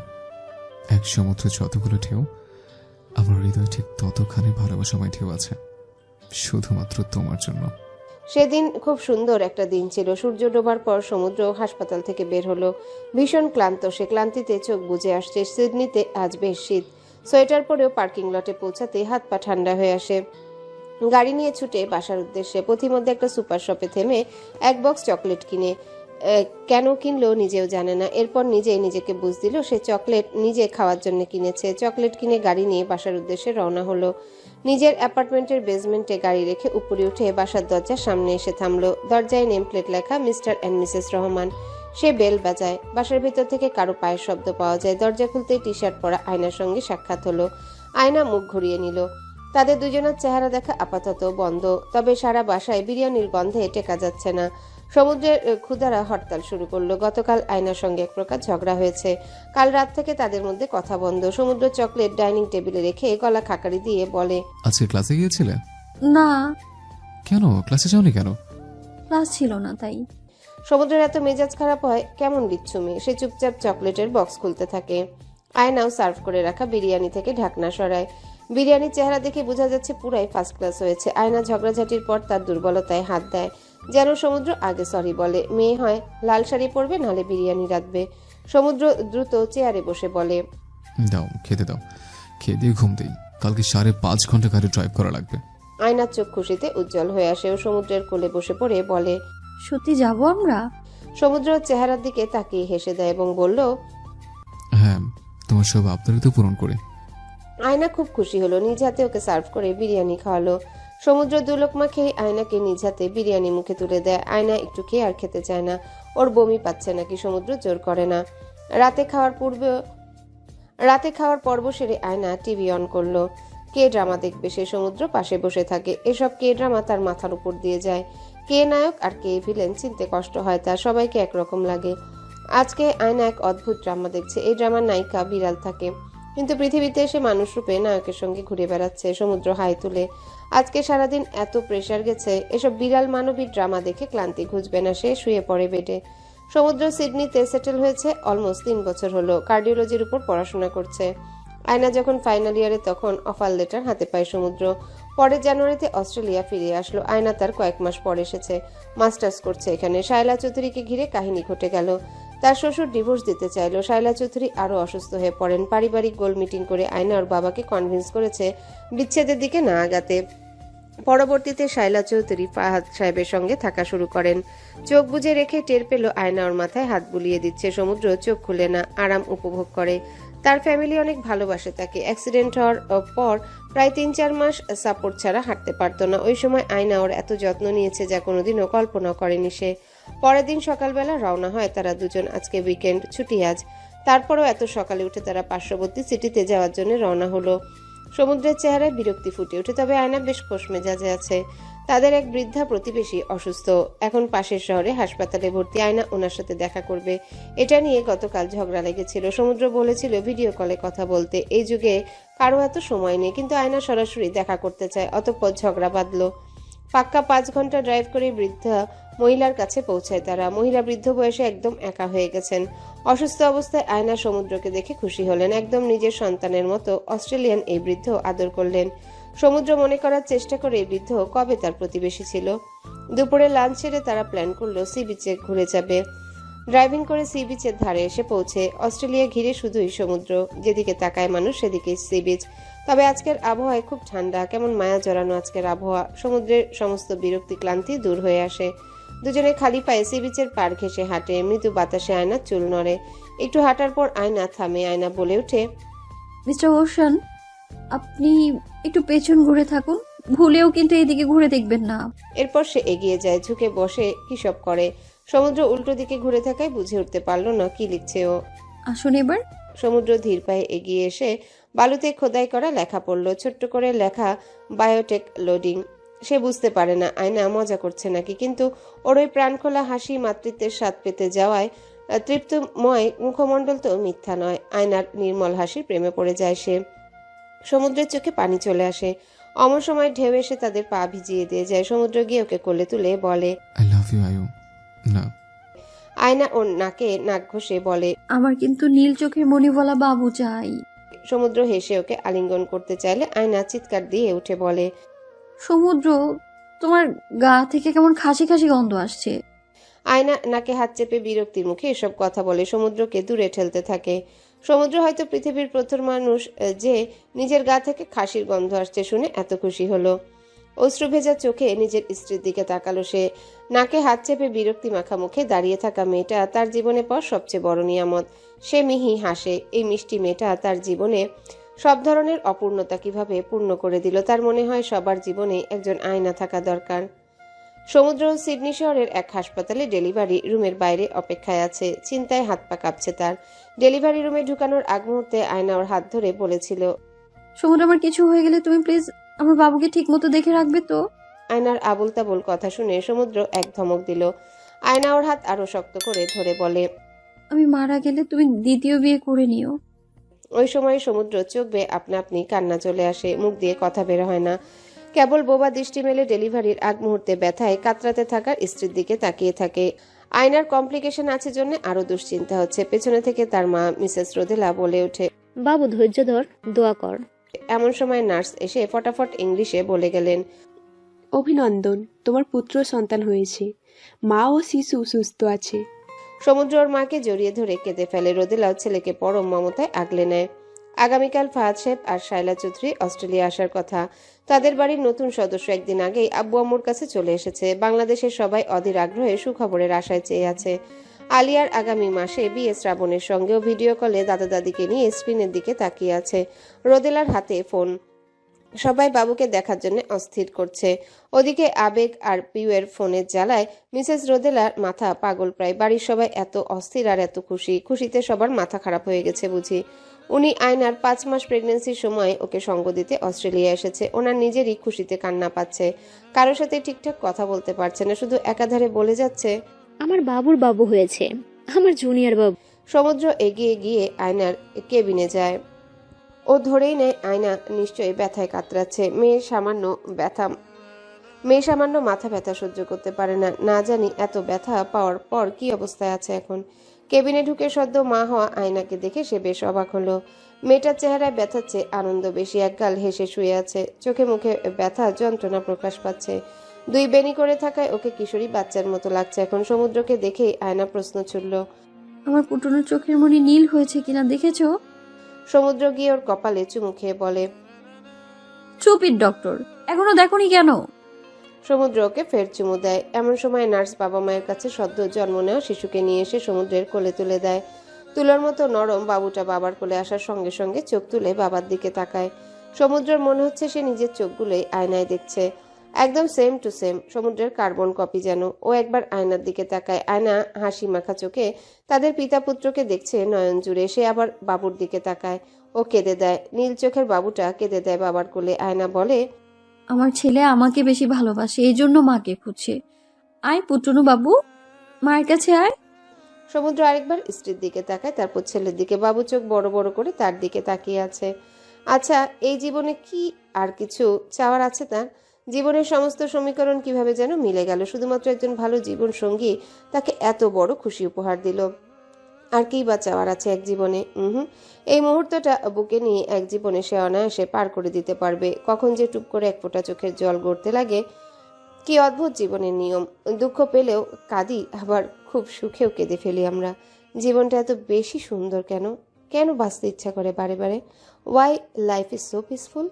এক সমুদ্র যতগুলো ঢেউ, আমার হৃদয় ঠিক ততখানি ভালোবাসাময় ঢেউ আছে, শুধুমাত্র তোমার জন্য। সেদিন খুব সুন্দর একটা দিন ছিল। সূর্য ডোবার পর সমুদ্র হাসপাতাল থেকে বের হলো। ভীষণ ক্লান্ত সে। ক্লান্তিতে চোখ বুজে আসছে। সিডনিতে আজ বেশ শীত। সোয়েটার পরেও পার্কিং লটে পৌঁছাতে হাত পা ঠান্ডা হয়ে আসে। গাড়ি নিয়ে ছুটে বাসার উদ্দেশ্যে। পথিমধ্যে একটা সুপার শপে থেমে এক বক্স চকলেট কিনে, কেন কিনলো নিজেও জানে না। এরপর নিজেই নিজেকে বুঝ দিল সে চকলেট নিজে খাওয়ার জন্য কিনেছে। চকলেট কিনে গাড়ি নিয়ে বাসার উদ্দেশ্যে রওনা হলো। নিজের অ্যাপার্টমেন্টের বেসমেন্টে গাড়ি রেখে উপরে উঠে বাসার দরজার সামনে এসে থামলো। দরজায় নেম প্লেট লেখা মিস্টার অ্যান্ড মিসেস রহমান। সে বেল বাজায়। বাসার ভিতর থেকে কারো পায়ের শব্দ পাওয়া যায়। দরজা খুলতেই টি শার্ট পরা আয়নার সঙ্গে সাক্ষাৎ হলো। আয়না মুখ ঘুরিয়ে নিল। তাদের দুজনের চেহারা দেখা আপাতত বন্ধ, তবে সারা বাসায় বিরিয়ানির গন্ধে টেকা যাচ্ছে না। সমুদ্রের ক্ষুধারা হরতাল শুরু করলো। গতকাল আয়নার সঙ্গে এক প্রকার ঝগড়া হয়েছে। কাল রাত থেকে তাদের মধ্যে কথা বন্ধ। সমুদ্র চকলেট ডাইনিং টেবিলে রেখে গলা খাকারি দিয়ে বলে, আজকে ক্লাসে গিয়েছিলে? না, কেন ক্লাসে যাওনি কেন? ক্লাস ছিল না তাই। সমুদ্রের এত মেজাজ খারাপ হয় কেমন বিচ্ছু মেয়ে। সে চুপচাপ চকলেটের বক্স খুলতে থাকে। আয়নাও সার্ভ করে রাখা বিরিয়ানি থেকে ঢাকনা সরায়। বিরিয়ানির চেহারা দেখে বোঝা যাচ্ছে পুরাই ফার্স্ট ক্লাস হয়েছে। আয়না ঝগড়াঝাটির পর তার দুর্বলতায় হাত দেয়, যেন সমুদ্র আগে সরি বলে। মেয়ে হয়, লাল শাড়ি পরবে, নাহলে বিরিয়ানি রাখবে। সমুদ্র দ্রুত চেয়ারে বসে বলে, দাও খেতে দাও, খেয়ে দিয়ে ঘুম দিই। কালকে 5.5 ঘন্টা গাড়ি ড্রাইভ করা লাগবে। আয়নার চোখ খুশিতে উজ্জ্বল হয়ে আসে ও সমুদ্রের কোলে বসে পড়ে বলে, সত্যি যাব আমরা? সমুদ্র চেহারার দিকে তাকিয়ে হেসে দেয় এবং বলল, হ্যাঁ, তোমার সব আবদারই তো পূরণ করে। আয়না খুব খুশি হলো। নিজ হাতে ওকে সার্ভ করে বিরিয়ানি খাওয়ালো। সমুদ্র দুলোকমা খেয়ে আয়নাকে নিজ হাতে বিরিয়ানি মুখে তুলে দেয়। আয়না একটু খেয়ে আর খেতে চায় না। ওর বমি পাচ্ছে নাকি সমুদ্র জোর করে না। রাতে খাওয়ার পর্ব সেরে আয়না টিভি অন করলো। কে ড্রামা দেখবে সে। সমুদ্র পাশে বসে থাকে। এসব কে ড্রামা তার মাথার উপর দিয়ে যায়। কে নায়ক আর কে ভিলেন চিনতে কষ্ট হয় তার। সবাইকে একরকম লাগে। আজকে আয়না এক অদ্ভুত ড্রামা দেখছে। এই ড্রামার নায়িকা বিড়াল থাকে, কিন্তু পৃথিবীতে এসে মানুষ রূপে নায়কের সঙ্গে ঘুরে বেড়াচ্ছে। সমুদ্র হাই তুলে। আজকে সারাদিন এত প্রেশার গেছে, এসব বিড়াল মানবী ড্রামা দেখে ক্লান্তি ঘুচবে না। সে শুয়ে পড়ে বেডে। সমুদ্র সিডনিতে সেটেল হয়েছে অলমোস্ট 3 বছর হলো। কার্ডিওলজির উপর পড়াশোনা করছে। আয়না যখন ফাইনাল ইয়ারে তখন অফার লেটার হাতে পায় সমুদ্র। পরের জানুয়ারিতে অস্ট্রেলিয়া ফিরে আসলো। আয়না তার কয়েক মাস পর এসেছে, মাস্টার্স করছে এখানে। শায়লা চৌধুরীকে ঘিরে কাহিনী ঘটে গেল। তার শ্বশুর ডিভোর্স দিতে চাইলো। শায়লা চৌধুরী আরো অসুস্থ হয়ে পড়েন। পারিবারিক গোল মিটিং করে আয়না ওর বাবাকে কনভিন্স করেছে বিচ্ছেদের দিকে না আগাতে। পরবর্তীতে শায়লা চৌধুরী ফাহাদ সাহেবের সঙ্গে থাকা শুরু করেন। চোখ বুজে রেখে টের পেল আয়না ওর মাথায় হাত বুলিয়ে দিচ্ছে। সমুদ্র চোখ খুলে না, আরাম উপভোগ করে। তার ফ্যামিলি অনেক ভালোবাসে তাকে। অ্যাক্সিডেন্ট হওয়ার পর প্রায় 3-4 মাস সাপোর্ট ছাড়া হাঁটতে পারতো না। ওই সময় আয়না ওর এত যত্ন নিয়েছে যা কোনোদিনও কল্পনা করেনি সে। পরের দিন সকালবেলা রওনা হয় তারা দুজন। আজকে উইকেন্ড, ছুটি আজ। তারপরও এত সকালে উঠে তারা পার্শ্ববর্তী সিটিতে যাওয়ার জন্য রওনা হলো। সমুদ্রের চেহারায় বিরক্তি ফুটে ওঠে, তবে আয়না বেশ খোশ মেজাজে আছে। তাদের এক বৃদ্ধা প্রতিবেশী অসুস্থ, এখন পাশের শহরে হাসপাতালে ভর্তি। আয়না ওনার সাথে দেখা করবে, এটা নিয়ে গতকাল ঝগড়া লেগেছিল। সমুদ্র বলেছিল ভিডিও কলে কথা বলতে। এই যুগে কারো এত সময় নেই, কিন্তু আয়না সরাসরি দেখা করতে চায়। অতঃপর ঝগড়া বাঁধলো। পাক্কা 5 ঘন্টা ড্রাইভ করে বৃদ্ধা মহিলার কাছে পৌঁছায় তারা। মহিলা বৃদ্ধ বয়সে একদম একা হয়ে গেছেন। অসুস্থ অবস্থায় আয়না সমুদ্রকে দেখে খুশি হলেন। একদম নিজের সন্তানের মতো অস্ট্রেলিয়ান এই বৃদ্ধ আদর করলেন। সমুদ্র মনে করার চেষ্টা করে এই বৃদ্ধ কবে তার প্রতিবেশী ছিল। দুপুরে লাঞ্চ সেরে তারা প্ল্যান করলো সি বিচে ঘুরে যাবে। ড্রাইভিং করে সি বিচের ধারে এসে পৌঁছে। অস্ট্রেলিয়া ঘিরে শুধুই সমুদ্র, যেদিকে তাকায় মানুষ সেদিকেই সি বিচ। তবে আজকের আবহাওয়ায় খুব ঠান্ডা, কেমন মায়া জড়ানো আজকের আবহাওয়া। সমুদ্রের সমস্ত বিরক্তি ক্লান্তি দূর হয়ে আসে। দুজনে খালি পায়ে সি বিচের পার ঘেঁষে হাঁটে। মৃদু বাতাসে আয়নার চুল নড়ে। একটু হাঁটার পর আয়না থামে। আয়না বলে ওঠে, মিস্টার ওশান, আপনি একটু পেছন ঘুরে থাকুন, ভুলেও কিন্তু এইদিকে ঘুরে দেখবেন না। এরপর সে এগিয়ে যায়, ঝুঁকে বসে কিসব করে। সমুদ্র উল্টো দিকে ঘুরে থাকায় বুঝে উঠতে পারলো না কি লিখছে ও। আসুন এবার। সমুদ্র ধীর পায়ে এগিয়ে এসে বালুতে খোদাই করা লেখা পড়লো। ছোট্ট করে লেখা বায়োটেক লোডিং। সে বুঝতে পারে না আয়না মজা করছে নাকি, কিন্তু ওর ওই প্রাণখোলা হাসি মাতৃত্বের স্বাদ পেতে যাওয়ায় তৃপ্তময় মুখমণ্ডল তো মিথ্যা নয়। আয়নার নির্মল হাসির প্রেমে পড়ে যায় সে। সমুদ্রের চোখে পানি চলে আসে। অমন সময় ঢেউ এসে তাদের পা ভিজিয়ে দিয়ে যায়। সমুদ্র গিয়ে ওকে কোলে তুলে বলে, আই লাভ ইউ আয়ু। না। আয়না ওর নাকে নাক ঘষে বলে, আমার কিন্তু নীল চোখের মণিওয়ালা বাবু চাই। সমুদ্র হেসে ওকে আলিঙ্গন করতে চাইলে আয়না চিৎকার দিয়ে উঠে বলে, সমুদ্র, তোমার গা থেকে কেমন খাসি খাসি গন্ধ আসছে। আয়না নাকে হাত চেপে বিরক্তির মুখে এসব কথা বলে সমুদ্রকে দূরে ঠেলতে থাকে। সমুদ্র হয়তো পৃথিবীর প্রথম মানুষ যে নিজের গা থেকে খাসির গন্ধ আসছে শুনে এত খুশি হলো। অশ্রু ভেজা চোখে নিজের স্ত্রীর দিকে তাকালো সে। নাকে হাত চেপে বিরক্তি মাখা মুখে দাঁড়িয়ে থাকা মেয়েটা তার জীবনে পর সবচেয়ে বড় নিয়ামত। সে মিহি হাসে। এই মিষ্টি মেয়েটা তার জীবনে সব ধরনের অপূর্ণতা কিভাবে পূর্ণ করে দিল। তার মনে হয় সবার জীবনে একজন আয়না থাকা দরকার। সমুদ্র সিডনি শহরের এক হাসপাতালে ডেলিভারি রুমের বাইরে অপেক্ষায় আছে। চিন্তায় হাত পা কাঁপছে তার। ডেলিভারি রুমে ঢুকানোর আগ মুহূর্তে আয়না ওর হাত ধরে বলেছিল, সমুদ্র, আমার কিছু হয়ে গেলে তুমি প্লিজ আমার বাবুকে ঠিক মতো দেখে রাখবে তো। আয়নার আবুল তাবুল কথা শুনে সমুদ্র এক ধমক দিল। আয়না ওর হাত আরো শক্ত করে ধরে বলে, আমি মারা গেলে তুমি দ্বিতীয় বিয়ে করে নিও। ওই সময় সমুদ্র চোখ বেয়ে আপনা আপনি কান্না চলে আসে। মুখ দিয়ে কথা বের হয় না, কেবল বোবা দৃষ্টি মেলে ডেলিভারির আগ মুহূর্তে ব্যথায় কাতরাতে থাকার স্ত্রীর দিকে তাকিয়ে থাকে। আয়নার কমপ্লিকেশন আছে জন্য আরো দুশ্চিন্তা হচ্ছে। পেছনে থেকে তার মা মিসেস রোদেলা বলে ওঠে, বাবু ধৈর্য ধর, দোয়া কর। এমন সময় নার্স এসে ফটাফট ইংলিশে বলে গেলেন, অভিনন্দন, তোমার পুত্র সন্তান হয়েছে। মা ও শিশু সুস্থ আছে। সমুদ্র ওর মাকে জড়িয়ে ধরে কেঁদে ফেলে। রোদেলাও ছেলেকে পরম মমতায় আগলে নেয়। আগামীকাল ফাহাদ সাহেব আর শায়লা চৌধুরী অস্ট্রেলিয়া আসার কথা। তাদের বাড়ির নতুন সদস্য একদিন আগেই আব্বু আম্মুর কাছে চলে এসেছে। বাংলাদেশের সবাই অধীর আগ্রহে সুখবরের আশায় চেয়ে আছে। আলিয়ার আগামী মাসে বিয়ে শ্রাবণের সঙ্গেও ভিডিও কলে দাদা দাদিকে নিয়ে স্ক্রিনের দিকে তাকিয়ে আছে। রোদেলার হাতে ফোন। সবাই বাবুকে দেখার জন্য অস্থির করছে। ওদিকে আবেগ আর পিউয়ের ফোনের জ্বালায় মিসেস রোদেলার মাথা পাগল প্রায়। বাড়ির সবাই এত অস্থির আর এত খুশি। খুশিতে সবার মাথা খারাপ হয়ে গেছে বুঝি। উনি আয়নার 5 মাস প্রেগনেন্সির সময় ওকে সঙ্গ দিতে অস্ট্রেলিয়া এসেছে। ওনার নিজেরই খুশিতে কান্না পাচ্ছে। কারোর সাথে ঠিকঠাক কথা বলতে পারছে না, শুধু একাধারে বলে যাচ্ছে, আমার বাবুর বাবু হয়েছে, আমার জুনিয়র বাবু। সমুদ্র এগিয়ে গিয়ে আয়নার কেবিনে যায়। ও ধরেই নেয় আয়না নিশ্চয়ই ব্যথায় কাতরাচ্ছে। মেয়ে সামান্য মাথা ব্যথা সহ্য করতে পারে না। না জানি এত ব্যথা পাওয়ার পর কি অবস্থায় আছে এখন। কেবিনে ঢুকে সদ্য মা হওয়া আয়নাকে দেখে সে বেশ অবাক হলো। মেয়েটার চেহারায় ব্যথার চেয়ে আনন্দ বেশি। একগাল হেসে শুয়ে আছে, চোখে মুখে ব্যথা যন্ত্রণা প্রকাশ পাচ্ছে। দুই বেনি করে থাকায় ওকে কিশোরী বাচ্চার মতো লাগছে এখন। সমুদ্রকে দেখেই আয়না প্রশ্ন ছুড়ল, আমার পুটুনোর চোখের মনি নীল হয়েছে কিনা দেখেছো? সমুদ্র গিয়ে ওর কপালে চুমু খেয়ে বলে, চুপির ডক্টর, এখনো দেখোনি কেন? সমুদ্র ওকে ফের চুমু দেয়। এমন সময় নার্স বাবা মায়ের কাছে সদ্য জন্ম নেওয়া শিশুকে নিয়ে এসে সমুদ্রের কোলে তুলে দেয়। তুলার মতো নরম বাবুটা বাবার কোলে আসার সঙ্গে সঙ্গে চোখ তুলে বাবার দিকে তাকায়। সমুদ্রের মনে হচ্ছে সে নিজের চোখগুলোই আয়নায় দেখছে, একদম সেম টু সেম, সমুদ্রের কার্বন কপি যেন। ও একবার আয়নার দিকে তাকায়, আয়না হাসি মাখা চোখে তাদের পিতা পুত্রকে দেখছে নয়ন জুড়ে। সে আবার বাবুর দিকে তাকায়, ও কেঁদে দেয়। নীল চোখের বাবুটা কেঁদে দেয় বাবার কোলে। আয়না বলে, আমার ছেলে আমাকে বেশি ভালোবাসে, এই জন্য মাকে খুঁজছে। আয় পুটুনু বাবু, মায়ের কাছে আয়। সমুদ্র আরেকবার স্ত্রীর দিকে তাকায়, তারপর ছেলের দিকে। বাবু চোখ বড় বড় করে তার দিকে তাকিয়ে আছে। আচ্ছা, এই জীবনে কি আর কিছু চাওয়ার আছে তার? জীবনের সমস্ত সমীকরণ কিভাবে যেন মিলে গেল। শুধুমাত্র একজন ভালো জীবন সঙ্গী তাকে এত বড় খুশি উপহার দিল। আর কি বা চাওয়ার আছে এক জীবনে? এই মুহূর্তটা বুকে নিয়ে এক জীবনে সে অনায়াসে পার করে দিতে পারবে। কখন যে টুপ করে এক ফোঁটা চোখের জল গড়তে লাগে। কি অদ্ভুত জীবনের নিয়ম! দুঃখ পেলেও কাঁদি, আবার খুব সুখেও কেঁদে ফেলি আমরা। জীবনটা এত বেশি সুন্দর কেন? কেন বাঁচতে ইচ্ছা করে বারে বারে? Why life is so peaceful?